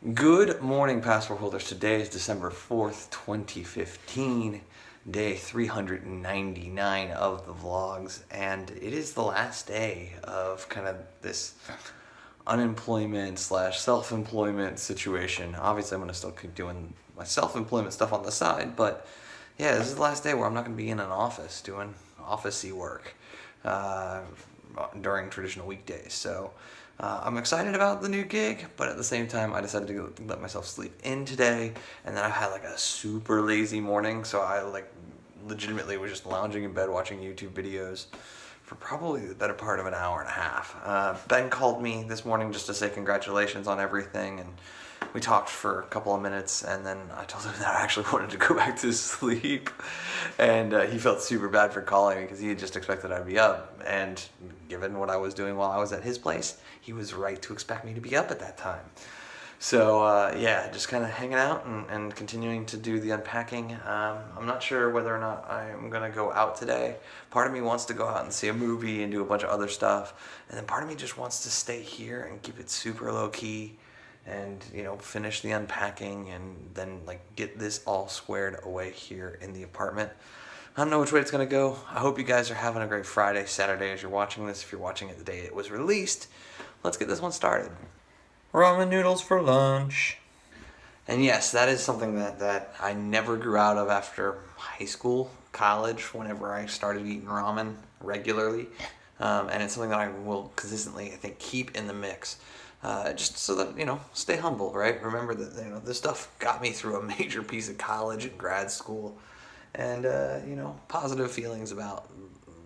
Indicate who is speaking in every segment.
Speaker 1: Good morning, passport holders. Today is December 4th, 2015, day 399 of the vlogs, and it is the last day of kind of this unemployment slash self-employment situation. Obviously, I'm going to still keep doing my self-employment stuff on the side, but yeah, this is the last day where I'm not going to be in an office doing office-y work during traditional weekdays. So I'm excited about the new gig, but at the same time, I decided to let myself sleep in today, and then I had like a super lazy morning, so I legitimately was just lounging in bed watching YouTube videos for probably the better part of an hour and a half. Ben called me this morning just to say congratulations on everything, and we talked for a couple of minutes, and then I told him that I actually wanted to go back to sleep, and he felt super bad for calling me because he had just expected I'd be up, and given what I was doing while I was at his place, he was right to expect me to be up at that time. So yeah, just kind of hanging out and continuing to do the unpacking. I'm not sure whether or not I'm going to go out today. Part of me wants to go out and see a movie and do a bunch of other stuff, and then part of me just wants to stay here and keep it super low-key and, you know, finish the unpacking and then get this all squared away here in the apartment. I don't know which way it's going to go. I hope you guys are having a great Friday, Saturday as you're watching this. If you're watching it the day it was released, let's get this one started. Ramen noodles for lunch. And yes, that is something that I never grew out of after high school, college, whenever I started eating ramen regularly. And it's something that I will consistently, I think, keep in the mix. Just so that, stay humble, right? Remember that, this stuff got me through a major piece of college and grad school. And, positive feelings about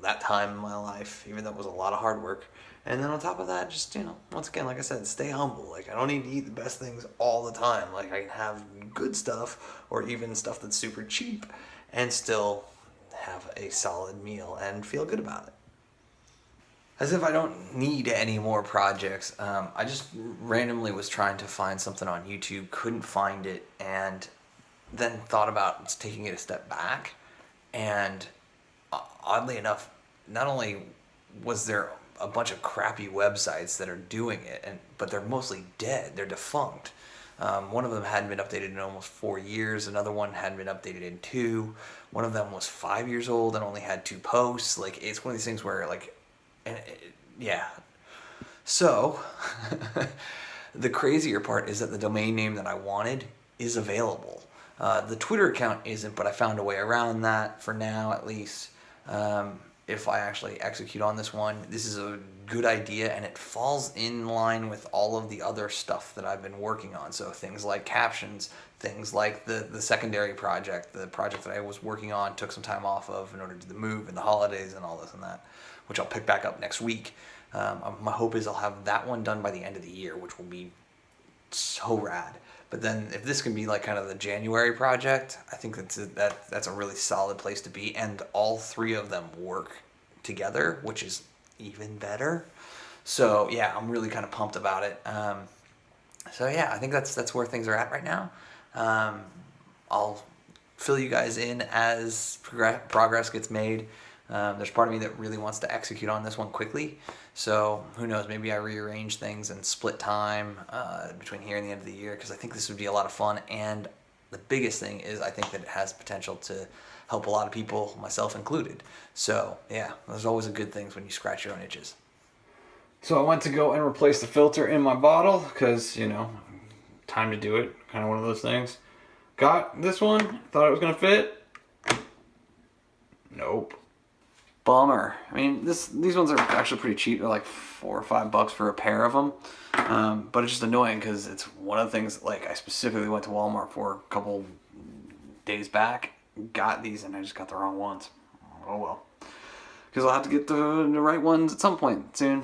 Speaker 1: that time in my life, even though it was a lot of hard work. And then on top of that, just, once again, like I said, stay humble. I don't need to eat the best things all the time. I can have good stuff or even stuff that's super cheap and still have a solid meal and feel good about it. As if I don't need any more projects, I just randomly was trying to find something on YouTube, couldn't find it, and then thought about taking it a step back. And oddly enough, not only was there a bunch of crappy websites that are doing it, but they're mostly dead. They're defunct. One of them hadn't been updated in almost 4 years. Another one hadn't been updated in 2. One of them was 5 years old and only had 2 posts. It's one of these things where yeah. So the crazier part is that the domain name that I wanted is available. The Twitter account isn't, but I found a way around that for now, at least. If I actually execute on this one, this is a good idea, and it falls in line with all of the other stuff that I've been working on. So things like captions, things like the secondary project, the project that I was working on, took some time off of in order to do the move and the holidays and all this and that, which I'll pick back up next week. My hope is I'll have that one done by the end of the year, which will be so rad. But then if this can be kind of the January project, I think that's a really solid place to be. And all 3 of them work together, which is even better. So yeah, I'm really kind of pumped about it. So yeah, I think that's where things are at right now. I'll fill you guys in as progress gets made. There's part of me that really wants to execute on this one quickly. So who knows, maybe I rearrange things and split time between here and the end of the year, because I think this would be a lot of fun. And the biggest thing is I think that it has potential to help a lot of people, myself included. So yeah, there's always a good things when you scratch your own itches. So I went to go and replace the filter in my bottle because, time to do it. Kind of one of those things. Got this one, thought it was going to fit. Nope. Bummer. I mean, these ones are actually pretty cheap. They're like $4 or $5 for a pair of them. But it's just annoying because it's one of the things, I specifically went to Walmart for a couple days back, got these, and I just got the wrong ones. Oh well. Because I'll have to get the right ones at some point soon.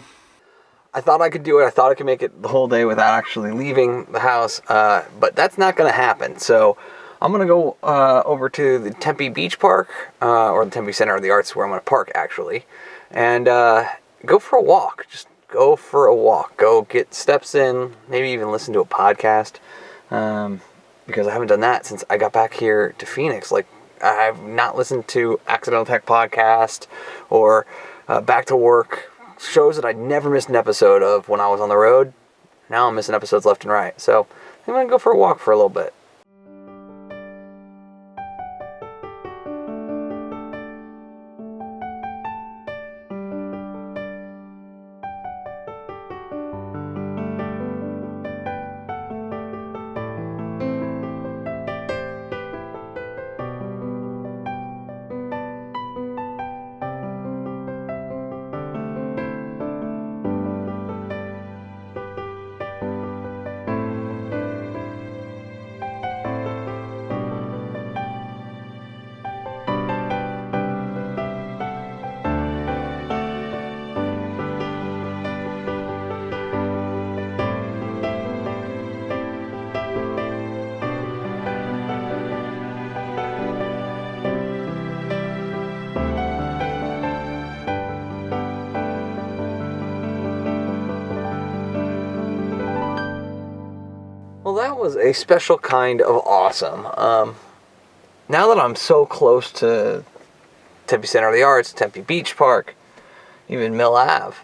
Speaker 1: I thought I could do it. I thought I could make it the whole day without actually leaving the house. But that's not going to happen. So I'm going to go over to the Tempe Beach Park, or the Tempe Center of the Arts, where I'm going to park, actually, and go for a walk. Just go for a walk. Go get steps in, maybe even listen to a podcast, because I haven't done that since I got back here to Phoenix. I've not listened to Accidental Tech Podcast or Back to Work, shows that I'd never missed an episode of when I was on the road. Now I'm missing episodes left and right. So I'm going to go for a walk for a little bit. Well, that was a special kind of awesome. Now that I'm so close to Tempe Center of the Arts, Tempe Beach Park, even Mill Ave,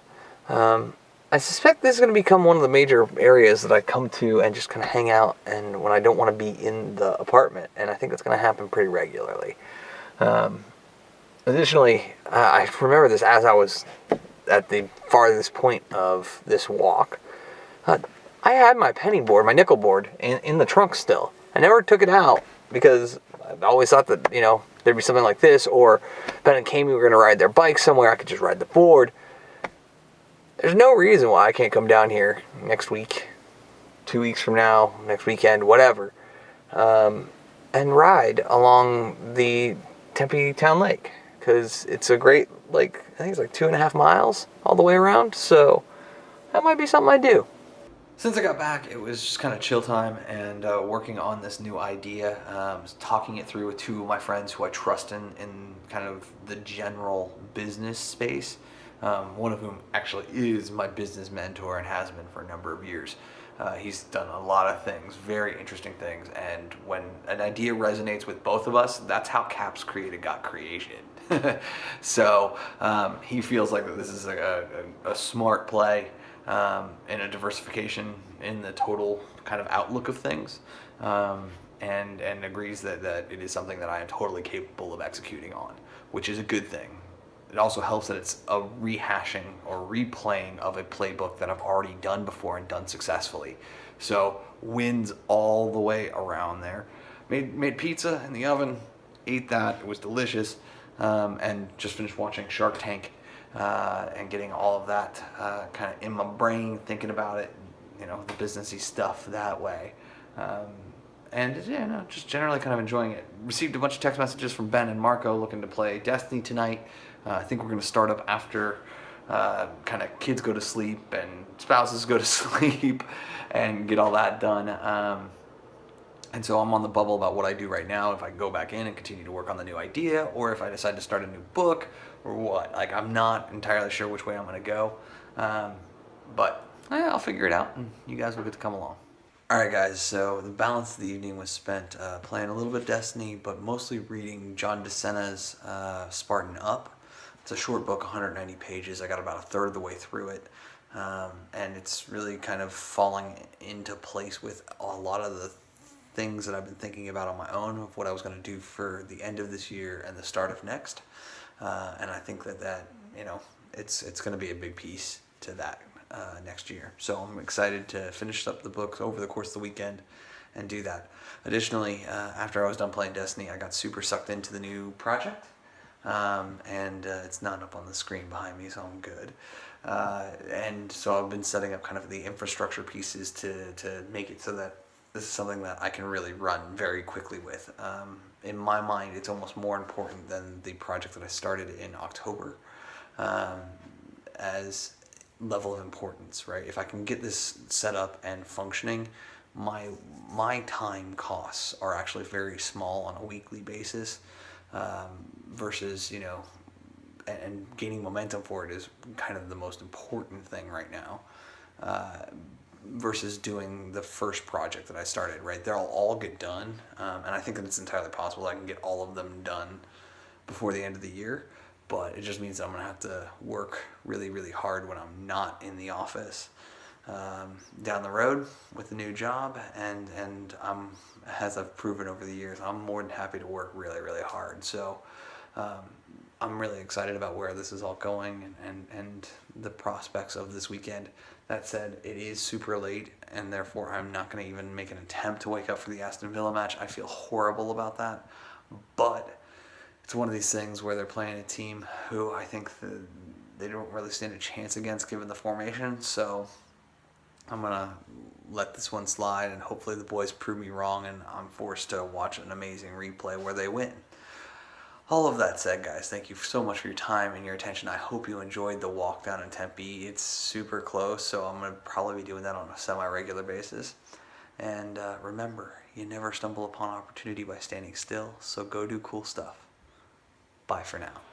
Speaker 1: I suspect this is going to become one of the major areas that I come to and just kind of hang out and when I don't want to be in the apartment. And I think that's going to happen pretty regularly. Additionally, I remember this as I was at the farthest point of this walk. I had my penny board, my nickel board, in the trunk still. I never took it out because I always thought that, there'd be something like this, or Ben and Kami were going to ride their bike somewhere. I could just ride the board. There's no reason why I can't come down here next week, 2 weeks from now, next weekend, whatever, and ride along the Tempe Town Lake, because it's a great, I think it's 2.5 miles all the way around, so that might be something I do. Since I got back, it was just kind of chill time and working on this new idea, talking it through with two of my friends who I trust in kind of the general business space. One of whom actually is my business mentor and has been for a number of years. He's done a lot of things, very interesting things, and when an idea resonates with both of us, that's how Caps Created got created. So he feels like this is a smart play. And a diversification in the total kind of outlook of things, and agrees that it is something that I am totally capable of executing on, which is a good thing. It also helps that it's a rehashing or replaying of a playbook that I've already done before and done successfully. So wins all the way around there. Made pizza in the oven, ate that, it was delicious, and just finished watching Shark Tank. And getting all of that kind of in my brain, thinking about it, the businessy stuff that way. And just generally kind of enjoying it. Received a bunch of text messages from Ben and Marco looking to play Destiny tonight. I think we're going to start up after kind of kids go to sleep and spouses go to sleep and get all that done. And so I'm on the bubble about what I do right now, if I go back in and continue to work on the new idea, or if I decide to start a new book, or what. I'm not entirely sure which way I'm going to go, but I'll figure it out, and you guys will get to come along. Alright guys, so the balance of the evening was spent playing a little bit of Destiny, but mostly reading John DeSena's Spartan Up. It's a short book, 190 pages. I got about a third of the way through it, and it's really kind of falling into place with a lot of the things that I've been thinking about on my own of what I was going to do for the end of this year and the start of next. And I think that it's going to be a big piece to that next year. So I'm excited to finish up the book over the course of the weekend and do that. Additionally, after I was done playing Destiny, I got super sucked into the new project. And it's not up on the screen behind me, so I'm good. And so I've been setting up kind of the infrastructure pieces to make it so that this is something that I can really run very quickly with. In my mind, it's almost more important than the project that I started in October as level of importance, right? If I can get this set up and functioning, my time costs are actually very small on a weekly basis, versus, and gaining momentum for it is kind of the most important thing right now. Versus doing the first project that I started, right? They'll all get done, and I think that it's entirely possible I can get all of them done before the end of the year, but it just means that I'm going to have to work really, really hard when I'm not in the office. down the road with a new job, and as I've proven over the years, I'm more than happy to work really, really hard. So um, I'm really excited about where this is all going and the prospects of this weekend. That said, it is super late, and therefore I'm not going to even make an attempt to wake up for the Aston Villa match. I feel horrible about that, but it's one of these things where they're playing a team who I think they don't really stand a chance against given the formation. So I'm going to let this one slide, and hopefully the boys prove me wrong and I'm forced to watch an amazing replay where they win. All of that said, guys, thank you so much for your time and your attention. I hope you enjoyed the walk down in Tempe. It's super close, so I'm going to probably be doing that on a semi-regular basis. And remember, you never stumble upon opportunity by standing still, so go do cool stuff. Bye for now.